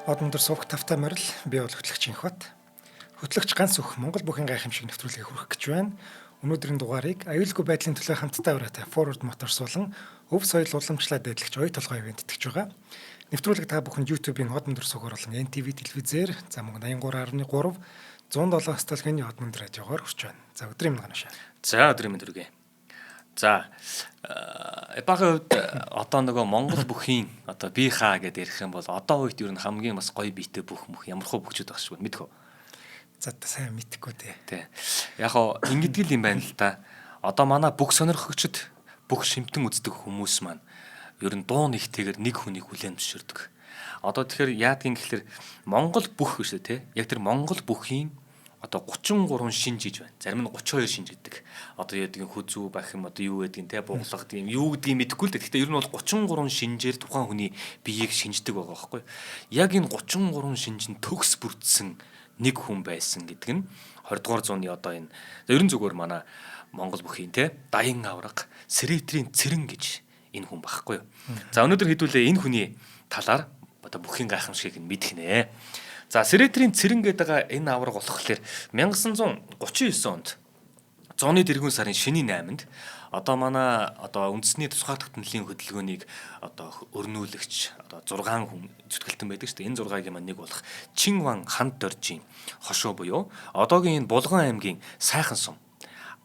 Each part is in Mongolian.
Одондөр суух тавтай морил би бол хөтлөгч Инхбат. Хөтлөгч ганц өх Монгол бүхэн гайхамшиг нэвтрүүлгийг хүргэх гэж байна. Өнөөдрийн дугаарыг аюулгүй байдлын төлөө хамтдаа ураатай Forward Motors болон өв соёл уламжлалт дайдлагч оюу толгой ивент итгэж байгаа. Нэвтрүүлэг та бүхэн YouTube-ийн Одондөр суугаар болон NTV телевизээр за мөн 83.3 107 столгийн Одондөр радиогоор хүрч байна. За өдрийн мэнд ганашаа. За өдрийн мэнд хүргэе. За багийн хувьд одоо нөгөө Монгол бүхийн одоо би хаа гэдээ ярих юм бол одоо үед ер нь хамгийн бас гоё биетэй бүх ямархуу бүхчүүд байх шүү мэдэх үү. За сайн мэдхгүй дээ. Тий. Яг хоо ингэдэг юм байна л да. Одоо манай бүх сонирхогчд бүх шимтэн үздэг хүмүүс маань ер нь дуу нэгтэйгээр нэг хүнийг хүлээн зөвшөөрдөг. Одоо тэгэхээр яадгийн гэхэлэр Монгол бүх шүү тий. Яг тэр Монгол бүхийн одоо 33 шинж гэж байна. Зарим нь 32 шинж гэдэг. Одоо яадаг хүзүү байх юм одоо юу гэдгийг те буугалах тийм юу гэдгийг мэдэхгүй л дээ. Гэхдээ ер нь бол 33 шинжээр тухайн хүний биеийг шинждэг байгаа байхгүй. Яг энэ 33 шинжин төгс бүрдсэн нэг хүн байсан гэдэг нь 20 дугаар зууны одоо энэ ерөн зүгээр манай Монгол бүхийн те даян авраг Сэрэтрийн цэрэн гэж энэ хүн байхгүй юу. За өнөөдөр хэдүүлээ энэ хүний талаар одоо бүхийн гайхамшигыг мэдэх нэ. За Сэрэтрийн цэрэн гэдэг энэ авраг болохоор 1939 онд зуны тэргүүн сарын шөнийн 8-нд одоо манай одоо үндэсний тусгай тогтнолын хөдөлгөөнийг одоо өрнүүлэгч одоо 6 хүн зүтгэлтэн байдаг шүү дээ. Энэ 6-гийн маань нэг болох Чинван ханд доржийн хошуу буюу одоогийн энэ Булган аймгийн сайхан сум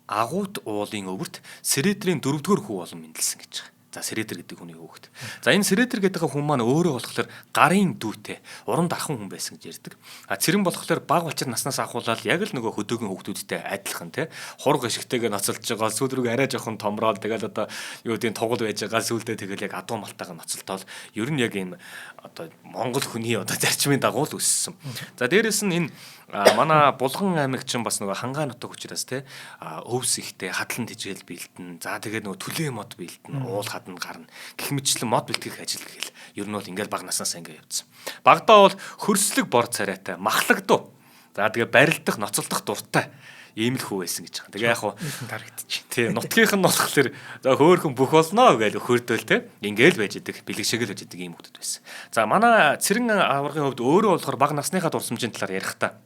агуут уулын өвөрт Сэрэтрийн 4-р хүү болон мэндэлсэн гэж байгаа. За Сэрэдэр гэдэг хүний хүүхэд. За энэ Сэрэдэр гэдэг хүн маань өөрөө болохоор гарын дүүтэй уран дархан хүн байсан гэж ярьдаг. А цэрэн болохоор баг бачир наснаас ахуулаад яг л нөгөө хөдөөгийн хүүхдүүдтэй адилхан те хург ишгтэйгээ ноцолж байгаа сүүл рүү арай жоохон томроод тэгэл одоо юу гэдэг тоглол байж байгаа сүүлдээ тэгэл яг адуу малтайгаа ноцолтоод ер нь яг ийм одоо Монгол хүний одоо зарчмын дагуу л өссөн. За дээрэс нь энэ манай Булган аймаг чинь бас нөгөө хангаан нутаг учраас те өвс ихтэй хадлан тижэл бэлтэн. За тэгээд нөгөө төлөө мод бэлтэн уул хадна гарна. Гэх мэтчлэн мод бэлтгэх ажил гэл. Ер нь бол ингээл баг наснаас ингээ явцсан. Багадаа бол хөрслөг бор царайтай махлагдуу. За тэгээд барилдах ноцолдох дуртай ийм л хүү байсан гэж байгаа. Тэгээ яг хуу харагдчих. Тий, нутгийнх нь болохоор за хөөхөн бүх болно гэж хөрдөөл те. Ингээл байж идэг, бэлэг шиг л байж идэг ийм хүмүүс байсан. За манай цэрэн аваргын хувьд өөрөө болохоор баг насныхаа дурсамжийн талаар ярих та.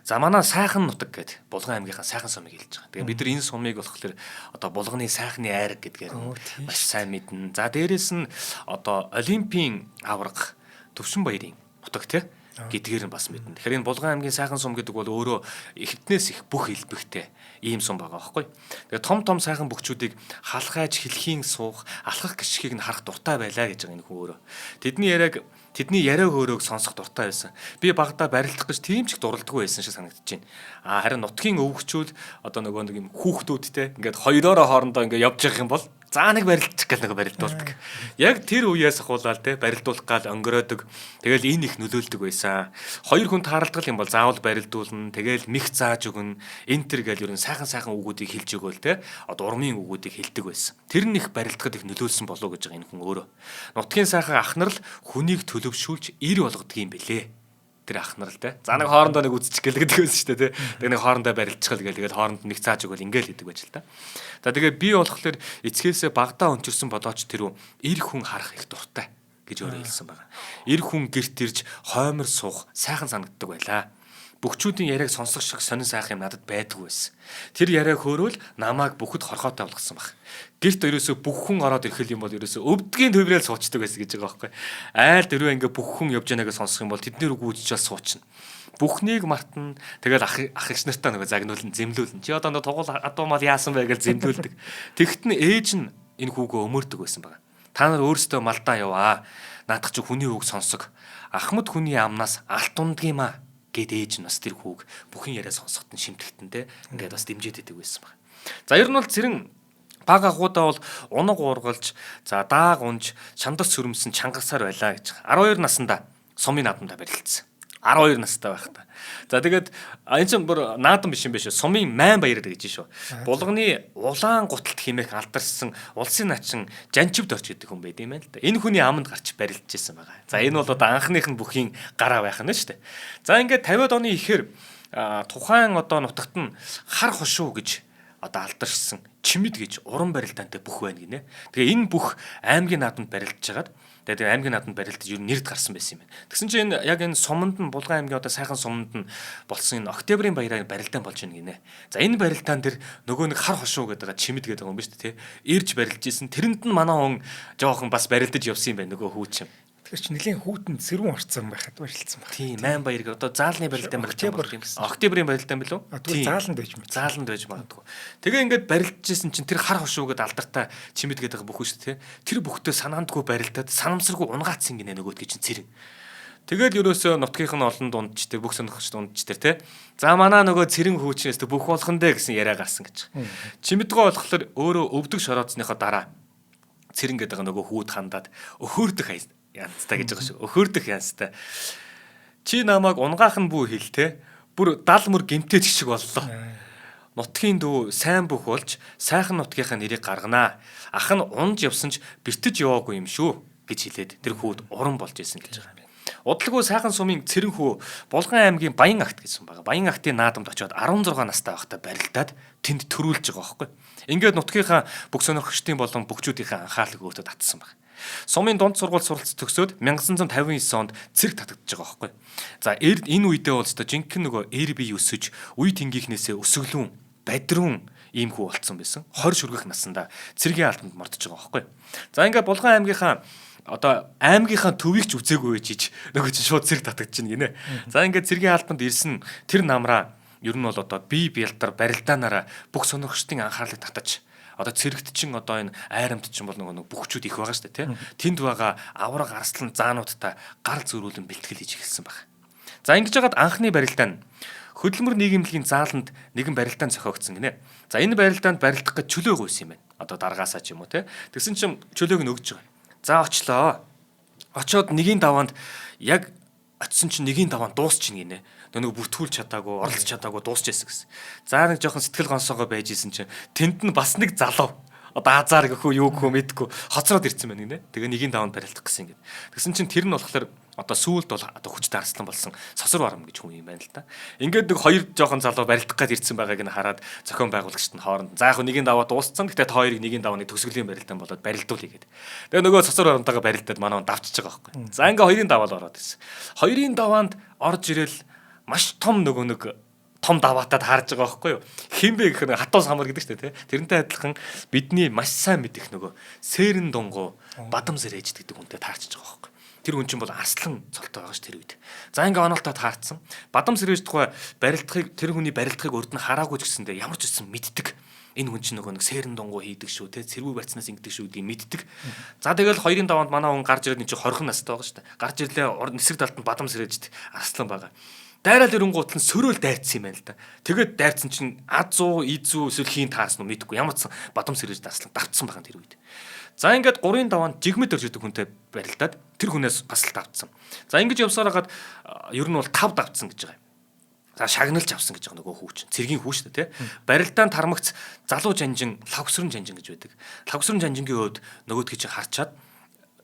За манай сайхан нутаг гэдэг Булган аймгийнхаа сайхан сумыг хэлж байгаа. Тэгээ бид нар энэ сумыг болохоор одоо Булганы сайхны айраг гэдгээр маш сайн мэднэ. За дээрэс нь одоо Олимпийн аварга Төвшин баярын нутаг те гэдгээр нь бас мэднэ. Тэгэхээр энэ Булган аймгийн сайхан сум гэдэг бол өөрөө эртнээс их бүх хэлбэгтэй ийм сум байгаа байхгүй. Тэгээ том сайхан бөхчүүдийг халахайж хэлхийн суух, алхах гიშгийг нь харах дуртай байлаа гэж байгаа энэ хүн өөрөө. Тэдний яриа хөөрөөг сонсох дуртай байсан. Би багада барилдах гэж тийм ч их дурладгүй байсан шиг санагдаж байна. Харин нутгийн өвгчүүд одоо нөгөө нэг юм хүүхдүүдтэй ингээд хоёроо хоорондоо ингээд явж явах юм бол заа нэг барилдчих гэл нэг барилдуулдаг. Яг тэр үеэс ахуулаад те барилдуулах гал онгоройдог. Тэгэл энэ их нөлөөлдөг байсан. Хоёр хүн тааралдгал юм бол заавал барилдуулна. Тэгэл мих зааж өгнө. Энтер гэл ерөн сайхан үгүүдийг хэлж өгөөл те. Одоо урмын үгүүдийг хэлдэг байсан. Тэр нь их барилдахад их нөлөөлсөн болов гэж байгаа энэ хүн өөрөө. Нутгийн сайхан ахнар л хүнийг төлөвшүүлж ир болгодог юм бэлээ. Тэр ахнар л те. За нэг хоорондоо нэг үзчих гэл гэдэг байсан шүү дээ те. Тэгээ нэг хоорондоо барилдчихал гээл хооронд нэг цааж өгөөл ингээл гэдэг байж л та. За тэгээ би болохоор эцгээсээ багтаа өнчирсэн болооч тэр ир хүн харах их дуртай гэж өөрөө хэлсэн байна. Ир хүн гэрт ирж хоймор суух сайхан санагддаг байлаа. Бөхчүүдийн яриаг сонсох шиг сонин сайхан юм надад байдгүй байсан. Тэр яриаг хөөрөөл намайг бүхэд хорхоотой болгосон баг. Гэрт ерөөсөө бүх хүн ороод ирэх юм бол ерөөсөө өвдгийн төврэл суучдаг байсан гэж байгаа байхгүй. Айл дөрөв ингээ бүх хүн явж байгааг сонсох юм бол тэдний үг үүсчээс суучна. Бүхнийг мартна. Тэгэл ах эгч нартаа нөгөө загнуулна, зэмлүүлнэ. Чи одоо нөгөө тугуул адуу мал яасан бэ гэж зэмлүүлдэг. Тэгт нь ээж нь энэ хүүгөө өмөрдөг байсан байгаа. Та нар өөрсдөө малдаа яваа. Наадах чи хүний үг сонсог. Ахмад хүний амнаас алт ундгиймаа гэд ээж нь бас тэр хүүг бүхэн яриа сонсоход нь шимтгтэн те ингээд бас дэмжиж идэг байсан байна. За ер нь бол цэрэн баг агуудаа бол унаг уургалж за дааг унж шандас сүрэмсэн чангасаар байлаа гэж. 12 наснда сумын наадамда барилдсан. 12 настай байхдаа. За тэгээд энэ чинь бүр наадам биш юм биш үү? Сумын майн баяр гэж шүү. Булганы улаан гуталт химээх алдарсан улсын начин Жанчивд орч гэдэг хүн байд юм байна л да. Энэ хүний аманд гарч барилдаж ирсэн байгаа. За энэ бол одоо анхных нь бүхийн гараа байх нь шүү дээ. За ингээд 50-аад оны ихээр тухайн одоо нутагт нь хар хошуу гэж одоо алдаршсан чимэд гэж уран барилдаантай бүх байна гинэ. Тэгээ энэ бүх аймгийн наадамд барилдаж хагаад Тэгээд аймгийн нааданд барилдаж ер нь нэрд гарсан байсан юм байна. Тэгсэн чинь яг энэ суманд нь Булган аймгийн одоо сайхан суманд нь болсон энэ Октябрийн баяраар барилдаан болж байна гинэ. За энэ барилдаан дээр нөгөө нэг хар хошуу гэдэг чимэд гэдэг юм ба шүү дээ. Ирж барилж исэн. Тэрэнд нь манай хүн жоохон бас барилдаж явсан юм байна нөгөө хүүчин. Тэгэхээр чи нэлийн хүүтэнд сэрүүн орцсон байхад барилдсан байна. Тийм, Майн баяр одоо заалны барилдаан барилдаан. Октябрийн барилдаан билүү? Тэгвэл зааланд байж мэт. Зааланд байж магадгүй. Тэгээ ингээд барилдаж исэн чинь тэр хар хошуугээд алдартай чимэд гэдэг бүх шүү дээ. Тэр бүхтээ санаандгүй барилдаад санамсаргүй унгаацсан гинэ нөгөөдгий чинь цэрэг. Тэгэл ерөөсөө нутгийнх нь олон дундчтэй бүх сонирхогч дундчтэй те. За манай нөгөө цэрэн хүүчнээс бүх болгон дээ гэсэн яриа гарсан гэж. Чимэдгөө болохоор өөрөө өвдөг шороодсныхоо дараа цэрэн гэдэг нөгөө хүүд хандаад өхөөрдөх янзтай гэж байгаа шүү. Өхөөрдөх янзтай. Чи намайг унгаах нь бүү хэл те. Бүр дал мөр гимтээд шиг боллоо. Нутгийн дүү сайн бүх болж сайхан нутгийнхаа нэрийг гарганаа. Ах нь унж явсан ч бэртэж яваагүй юм шүү гэж хэлээд тэр хүүд уран болж исэн гэж байгаа юм. Удалгүй сайхан сумын цэрэн хүү Булган аймгийн Баян агт гэсэн байгаа. Баян агтын наадамд очиод 16 настай байхдаа барилдаад тэнд төрүүлж байгаа байхгүй. Ингээд нутгийнхаа бүх сонирхогчдын болон бүгчүүдийнхээ анхаарлыг өөртөө татсан байна. Сумын дунд сургууль суралц төгсөөд 1959 онд цэрэг татагдж байгаа байхгүй. За энэ үедээ бол өстой жинхэнэ нөгөө эр бие өсөж үе тэнгийнхнээсээ өсөглүүн бадрун ийм хүү болцсон байсан. 20 шүргэх наснда цэргийн албанд мордож байгаа байхгүй. За ингээд Булган аймгийнхаа одоо аймгийнхаа төвийг ч үзээгүй гэж нөгөө чинь шууд цэрэг татагдж байна гинэ. За ингээд цэргийн албанд ирсэн тэр намраа ер нь бол одоо бие бэлдар барилдаанаараа бүх сонирхчдын анхаарлыг татаж одоо цэрэгт чин одоо энэ айрамт чин бол нөгөө бүхчүүд их байгаа шүү дээ тийм. Тэнд байгаа авраг арслан заануудтай гар зөрүүлэн бэлтгэл хийж эхэлсэн баг. За ингэж яагаад анхны барилдаан хөдөлмөр нийгэмлэгийн зааланд нэгэн барилдаан зохиогдсон гинэ. За энэ барилдаанд барилдах гэж чөлөө өгсөн юм байна. Одоо даргаасаа ч юм уу тийм. Тэгсэн чин чөлөөг нь өгж байгаа. За очлоо. Очоод нэгийн даваанд яг очисон чинь нэгийн даваанд дуусчихна гинэ. Нэг бүртгүүлж чадаагүй, оролцож чадаагүй дуусчихсан гэсэн. За нэг жоохон сэтгэл гонсоогоо байж исэн чинь тэнд нь бас нэг залуу. Одоо азар гэхүү юу гэхүү мэдгүй хоцроод ирсэн байна гинэ. Тэгээ нэгийн даваанд барилдах гэсэн юм. Тэгсэн чинь тэр нь болохоор одоо сүүлд бол одоо хүчтэй арслан болсон сосор барам гэж хүн юм байна л та. Ингээд нэг хоёр жоохон залуу барилдах гээд ирсэн байгааг нь хараад зохион байгуулагчид нь хооронд за яг нэгийн даваа дууссан. Гэтэ та хоёрыг нэгийн давааны төгсгөлийн барилдаан болоод барилдуулъя гэдэг. Тэгээ нөгөө сосор барамтайгаа барилдаад манай давчиж байгаа байхгүй. За ингээ хоёрын даваал ороод ирсэн. Хоёрын даваанд орж ирэл маш том нөгөө нэг том даваатад харж байгаа байхгүй юу. Хинбэ гэх нэг хатуус хамар гэдэг чинь тий. Тэрнтэй адилхан бидний маш сайн мэдих нөгөө сэрэн дунгу бадам сэрэж гэдэг хүнтэй таарч байгаа байхгүй. Тэр хүн чинь бол арслан цолтой байгаа ш тэр үед. За ингээ оноолтоо таарцсан. Бадам сэрэж тухай барилдахыг тэр хүний барилдахыг урд нь хараагүй ч гэсэндээ ямар ч үсэн мэддэг. Энэ хүн чинь нөгөө нэг сэрэн дунгу хийдэг шүү тий. Цэрвүү барьцнаас ингэдэг шүү гэдгийг мэддэг. За тэгэл хоёрын даваанд манай хүн гарч ирээд энэ чинь 20 настай байгаа ш. Гарч ирлээ нисэг талд нь бадам сэрэж арслан байгаа. Дайрал ирэнгуут нь сөрөөл дайрцсан юм байна л да. Тэгээд дайрцсан чинь азуу, изүү эсвэл хийн таарсан уу мэдэхгүй. Ямар ч бадам сэрэж дарслан давтсан байгаа тэр үед. За ингээд 3-ын даваанд жигмэд орж идэг хүнтэй барилдаад тэр хүнээс бас л давтсан. За ингэж явсаар хагаад ер нь бол 5 давтсан гэж байгаа юм. За шагналж авсан гэж байгаа нөгөө хүүч. Цэргийн хүүч шүү дээ, тий. Барилдаанд тарамагц залуу жанжин, лавгсрын жанжин гэж байдаг. Лавгсрын жанжингийн хувьд нөгөөдгий чинь харчаад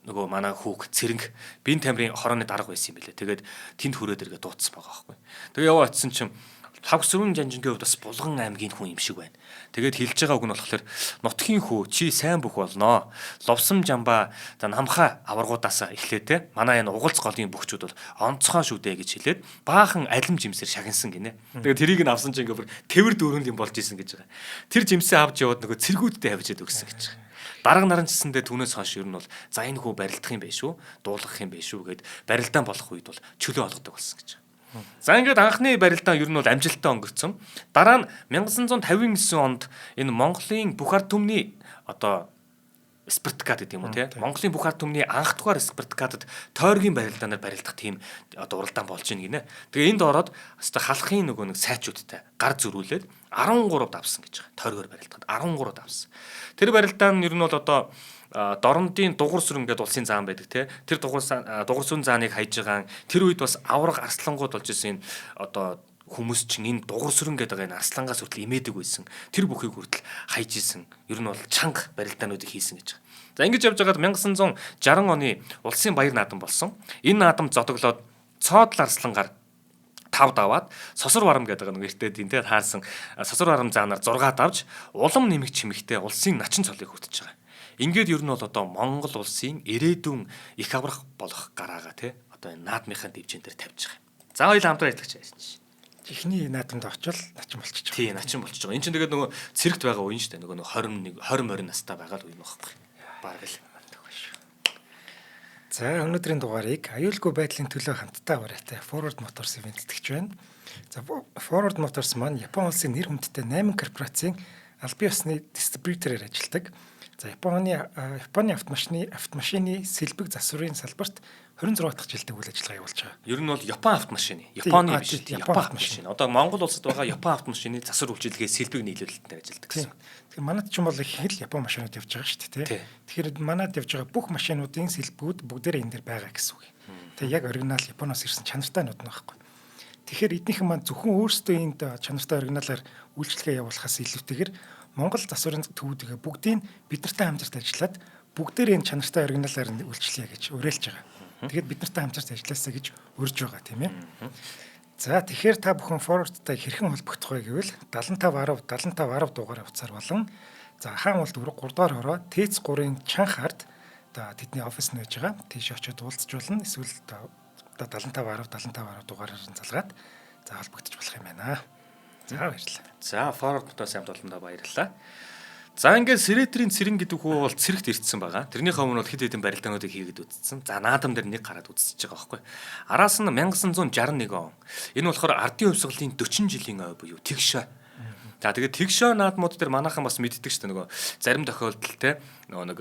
нөгөө манай хүүг цэрэнг бие тамирын хорооны дарга байсан юм билээ. Тэгээд тэнд хүрээд иргээ дуудсан байгаа байхгүй. Тэгээ яваа очисон чинь лавгсрын жанжингийн хувьд бас Булган аймгийн хүн юм шиг байна. Тэгээд хэлж байгаа үг нь болохоор нутгийн хүү чи сайн бүх болноо. Ловсом жамба за намха аваргуудаасаа эхлээд те манай энэ угалц голын бүхчүүд бол онцгой шүү дээ гэж хэлээд баахан алим жимсээр шагнасан гинэ. Тэгээд тэрийг нь авсан чинь ингээ тэвэр дөрөнд юм болж исэн гэж байгаа. Тэр жимсээ авч яваад нөгөө цэргүүдтэй хавьжаад өгсөн гэж байгаа. Дарга наран чсэндээ түүнээс хойш ер нь бол за энэ хүү барилдах юм байх шүү, дуулгах юм байх шүү гэд барилдаан болох үед бол чөлөө олгодог болсон гэж. За ингээд анхны барилдаан ер нь бол амжилттай өнгөрцөн. Дараа нь 1959 онд энэ Монголын бүх ард түмний одоо Спартакиад гэдэг юм уу те. Монголын бүх ард түмний анх дугаар Спартакиадад тойргийн барилдаанаар барилдах тийм одоо уралдаан болж ийн гинэ. Тэгээ энд ороод өстой халахын нөгөө нэг сайчуудтай гар зөрүүлээд 13 давсан гэж байгаа. Тойргоор барилдахад 13 давсан. Тэр барилдаан нь ер нь бол одоо дорнодын дугур сүрэн гэдэг улсын заан байдаг те. Тэр дугур сүрэн зааныг хайж байгаа. Тэр үед бас авраг арслангууд болж исэн энэ одоо хүмүүс чинь энэ дугур сүрэн гэдэг энэ арслангаас хүртэл имээдэг байсан. Тэр бүхийг хүртэл хайж исэн. Ер нь бол чанга барилдаануудыг хийсэн гэж байгаа. За ингэж явж байгаад 1960 оны улсын баяр наадам болсон. Энэ наадам зодоглоод цоодл арслангаар 5 даваад сосор барам гэдэг нэг эртээ тийм те таарсан сосор барам заанаар 6 давж улам нэмэг чимэгтэй улсын начин цолыг хүртэж байгаа. Ингээд ер нь бол одоо Монгол улсын ирээдүйн их аврах болох гараага тий одоо энэ наадмынхаа дэвжэн дээр тавьж байгаа. За хоёул хамтран ажиллаж байна. Ихний наадамд очил начин болчихж байгаа. Тий, начин болчихж байгаа. Энд чинь тэгээд нөгөө цэрэгт байгаа үеин шүү дээ. Нөгөө 20 настай байгаа л үеин байхгүй. Бараг л. За өнөөдрийн дугаарыг аюулгүй байдлын төлөө хамтдаа аваарайтай Forward Motors эвэнтдэгч байна. За Forward Motors маань Япон улсын нэр хүндтэй 8 корпорацийн албан ёсны дистрибьюторээр ажилладаг. За Японы автомашины сэлбэг засварын салбарт 26 дахь жилдээ үйл ажиллагаа явуулж байгаа. Ер нь бол Япон автомашины, Японы биш, Япон автомашины. Одоо Монгол улсад байгаа Япон автомашины засвар үйлчилгээ сэлбэг нийлүүлэлтээр ажилладаг гэсэн. Тэгэхээр манайд ч юм бол их л Япон машинууд явж байгаа шүү дээ, тий. Тэгэхээр манайд явж байгаа бүх машинуудын сэлбэгүүд бүгдээрээ энэ дээр байгаа гэсэн үг. Тэгээ яг оригинал Японоос ирсэн чанартай нууд нь байхгүй. Тэгэхээр эднийхэн маань зөвхөн өөрсдөө энд чанартай оригиналаар үйлчлэгээ явуулахаас илүүтэйгээр Монгол засварын төвүүдээ бүгдийг бид нартай хамтарч ажиллаад бүгдээр энэ чанартай оригиналаар үйлчлэе гэж уриалж байгаа. Тэгэхээр бид нартай хамтарч ажилласаа гэж урьж байгаа тийм ээ. За тэгэхээр та бүхэн Forward-тай хэрхэн холбогдох вэ гэвэл 7510 дугаар хавцаар болон за хаан улд 3 дугаар хороо ТЭЦ 3-ын чанх хард тэдний офис нь байж байгаа. Тийш очиод уулзч болно. Эсвэл 7510 дугаараар нь залгаад за холбогдож болох юм байна. За баярлалаа. За Forward-тай самт болондоо баярлалаа. За ингээд Срэтрийн цэрэн гэдэг хүү бол цэрэгт ирсэн байгаа. Тэрнийхээ өмнө бол хэд хэдэн барилдаануудыг хийгээд үзсэн. За наадам дээр нэг гараад үзчихэж байгаа байхгүй. Араас нь 1961 он. Энэ болохоор ардын хувьсгалын 40 жилийн ой буюу тэгш. За тэгээд тэгш наадмууд дээр манайхан бас мэддэг шүү дээ нөгөө зарим тохиолдолд те нөгөө нэг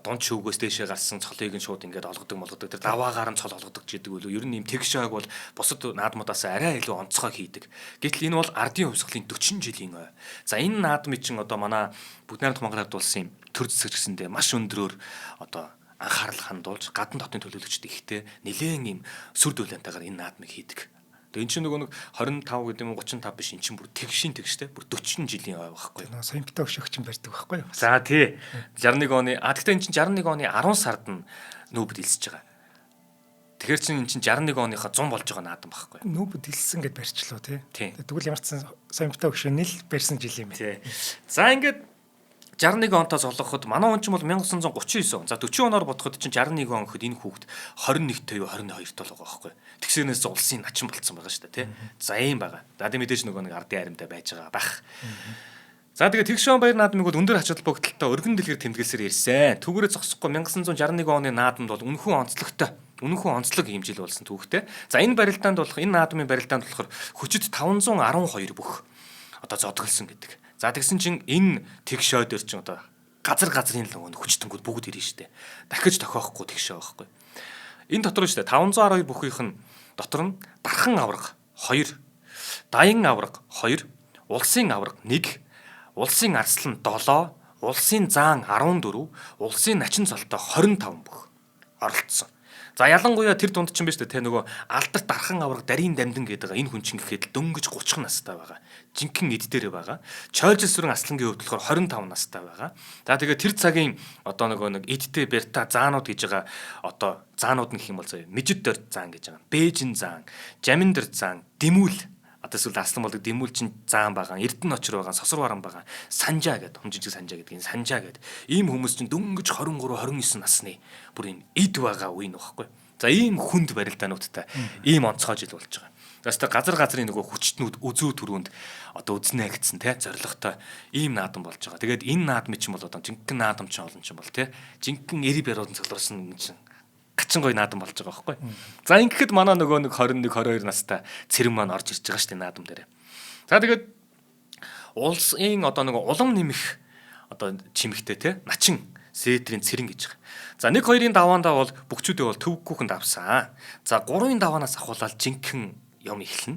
дунд шүүгөөс дээшээ гарсан цолыг нь шууд ингээд олгодог тэр даваагаар нь цол олгодог гэдэг үл ер нь юм тэгшааг бол бусад наадмуудаас арай илүү онцгой хийдэг. Гэтэл энэ бол ардын хувьсгалын 40 жилийн ой. За энэ наадмын чинь одоо манай Бүгд найрамдах Монгол Ард улсын төр засаг гэсэндээ маш өндрөөр одоо анхаарал хандуулж гадна дотны төлөөлөгчд ихтэй нэлээд юм сүр дүлэнтэйгээр энэ наадмыг хийдэг. Тэгээ эн чинь нөгөө нэг 25 гэдэг юм 35 биш эн чинь бүр тэгшин тэгштэй бүр 40 жилийн ой байхгүй. Нөгөө соёмтой өшөөгч юм барьдаг байхгүй юу? За тий. 61 оны гэхдээ эн чинь 61 оны 10 сард нь нүүбд илсэж байгаа. Тэгэхээр чин эн чинь 61 оныхоо 100 болж байгаа наадам байхгүй. Нүүбд илсэн гэд барьчлаа тий. Тэгвэл ямар ч соёмтой өшөөний л барьсан жил юм байна. Тий. За ингээд 61 онтоос олгоход манай он ч бол 1939 он. За 40 оноор бодоход чинь 61 он гэхэд энэ хүүхэд 21-т юу 22-т л байгаа байхгүй. Тэгсэнээс улсын начин болцсон байгаа шүү дээ, тий. За ийм байгаа. За тийм мэдээж нөгөө нэг ардын аримтай байж байгаа бах. За тэгээ Тэгшон баяр наадмыг бол өндөр ач холбогдолтой өргөн дэлгэр тэмдэглэсээр ирсэн. Түүгээрээ зогсохгүй 1961 оны наадамд бол үнэхэн онцлог хэмжил болсон түүхтэй. За энэ барилдаанд болох энэ наадмын барилдаанд болохоор хүчит 512 бүх одоо зодголсон гэдэг. За тэгсэн чинь энэ тэгшөө дээр чинь одоо газрын л нөгөө хүчтэнгүүд бүгд ирнэ штэ. Дахиж тохиохгүй тэгшөө байхгүй. Энэ дотор штэ 512 бүхийнх нь дотор нь дархан авраг 2, даян авраг 2, улсын авраг 1, улсын арслан 7, улсын заан 14, улсын начин цолтой 25 бүх оролцсон. За ялангуяа тэр дунд чинь биш үү те нөгөө алдарт дархан авраг дарийн дамдин гэдэг энэ хүн чинь гэхэд дөнгөж 30 настай байгаа. Жинхэнэ эд дээрээ байгаа. Чойжлсүрэн аслангийн хувьд болохоор 25 настай байгаа. За тэгээ тэр цагийн одоо нэг эдтэй берта заанууд гэж байгаа одоо заанууд нь гэх юм бол заяа Мижид дорд заан гэж байгаа. Бээжин заан, Жамин дорд заан, Дэмүүл одоо эсвэл аслан болдог Дэмүүл чинь заан байгаа. Эрдэнэ очор байгаа, Сосор баран байгаа. Санжаа гэдэг, хумжижиг санжаа гэдэг энэ санжаа гэдэг. Ийм хүмүүс чинь дөнгөж 23, 29 насны бүр энэ эд байгаа үе нөхгүй. За ийм хүнд барилдаануудтай ийм онцгой жил болж байгаа. Тэгээс газрын нөгөө хүчтнүүд үзүү төрөнд одоо үзнэ гэсэн те зоригтой ийм наадам болж байгаа. Тэгээд энэ наадмын чинь бол одоо жинхэнэ наадам чинь олон чинь бол те жинхэнэ эри бариудын цогцолсон юм чинь гачин гой наадам болж байгаа байхгүй. За ингэхэд манай нөгөө нэг 21 22 настай цэрэн маань орж ирж байгаа шүү дээ наадам дээр. За тэгээд улсын одоо нөгөө улам нэмэх одоо чимэгтэй те начин Срэтрийн цэрэн гэж байгаа. За 1 2-ын даваандаа бол бүгчүүдээ бол төвггүйхэнд авсан. За 3-ын даваанаас ахуулаад жинхэнэ юм эхэлнэ.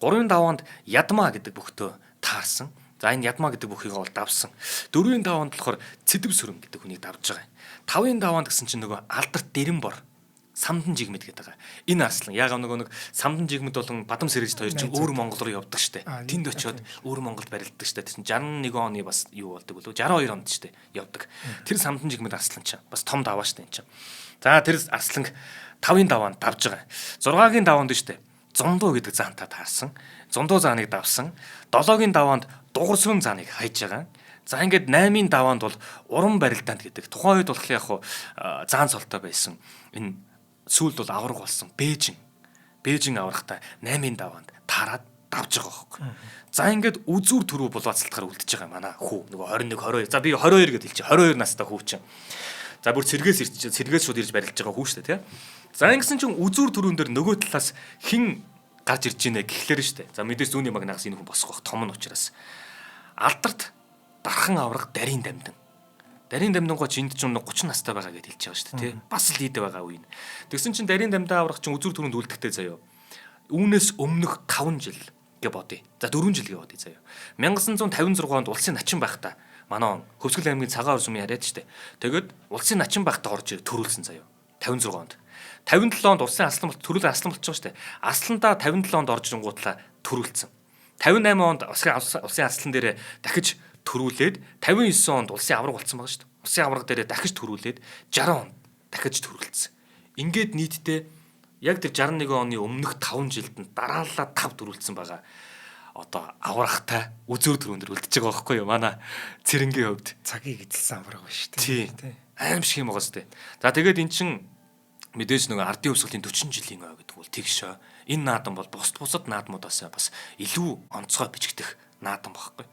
3-ын даваанд ядмаа гэдэг бүхтөө таарсан. За энэ ядмаа гэдэг бүхийг бол давсан. 4-ийн даваанд болохоор цэдэв сүрэн гэдэг хүнийг давж байгаа. 5-ын даваанд гэсэн чинь нөгөө алдарт дэрэн бор самдан жигмэд гэдэг байгаа. Энэ арслан яг нөгөө нэг самдан жигмэд болон бадам сэрэгчд хоёр чинь өөр Монгол руу явдаг штэ. Тэнд очиод өөр Монголд барилддаг штэ. Тэр чинь 61 оны бас юу болдог болов 62 онд штэ явдаг. Тэр самдан жигмэд арслан чинь бас том даваа штэ энэ чинь. За тэр арслан 5-ын даваанд давж байгаа. 6-гийн даваанд штэ. Зондоо гэдэг заантаа таарсан. Зондоо зааныг давсан. 7-гийн даваанд дугуйсрын зааныг хайж байгаа. За ингээд 8-ын даваанд бол уран барилдаанд гэдэг. Тухайн үед болох яг заан цолтой байсан. Энэ сүүлд бол авраг болсон Бээжин аврагтай 8-ын даваанд таарад давж байгаа байхгүй. За ингээд үзүүр төрөө булаацалтахаар үлдчихэж байгаа манай хүү. Нөгөө 21 22. За би 22 гэж хэлчих. 22 настай хүү чинь. За бүр сэргээс шууд ирж барилж байгаа хүү шүү дээ, тий. За ингэсэн чинь үзүүр төрүүн дээр нөгөө талаас хин гарч иржийнэ гэхлээр шүү дээ. За мэдээж зүүнний магнаас энэ хүн босох бах том нь учраас. Алдарт дархан авраг дарийн дамдан. Дарийн дамдангоо энд ч 30 настай байгаа гэж хэлж байгаа шүү дээ, тий. Бас л ийдэ байгаа үе. Тэгсэн чинь дарийн дамдаа авраг чинь үзүүр төрөнд үлдэхтэй заяа. Үүнээс өмнөх 5 жил гэж бодъё. За 4 жил гэж бодъё заяа. 1956 онд улсын начин байхдаа манай Хөвсгөл аймгийн цагаан орс юм яриад штэ. Тэгээд улсын начин байхдаа орж төрүүлсэн заяа. 56 онд. 57 онд улсын аслан төрүүлэн аслан болчихсон штэ. Асландаа 57 онд орж ингуудлаа төрүүлсэн. 58 онд улсын аслан дээр дахиж төрүүлээд 59 онд улсын авраг болсон байгаа штэ. Улсын авраг дээр дахиж төрүүлээд 60 онд дахиж төрүүлсэн. Ингээд нийтдээ яг тэр 61 оны өмнөх 5 жилд нь дараалал 5 төрүүлсэн байгаа. Одоо аврагтай үзүүр төрөнд үлдчихэж байгаа байхгүй юу? Манай цэрэнгийн хувьд цагийг эзэлсэн авраг ба шүү дээ. Тий. Аимшиг юм байгаа зү. За тэгээд эн чин мэдээж нөгөө ардын өвсгөлийн 40 жилийн ой гэдэг бол тэгшөө. Энэ наадан бол бусад наадмуудаас бас илүү онцгой бичигдэх наадан багхгүй.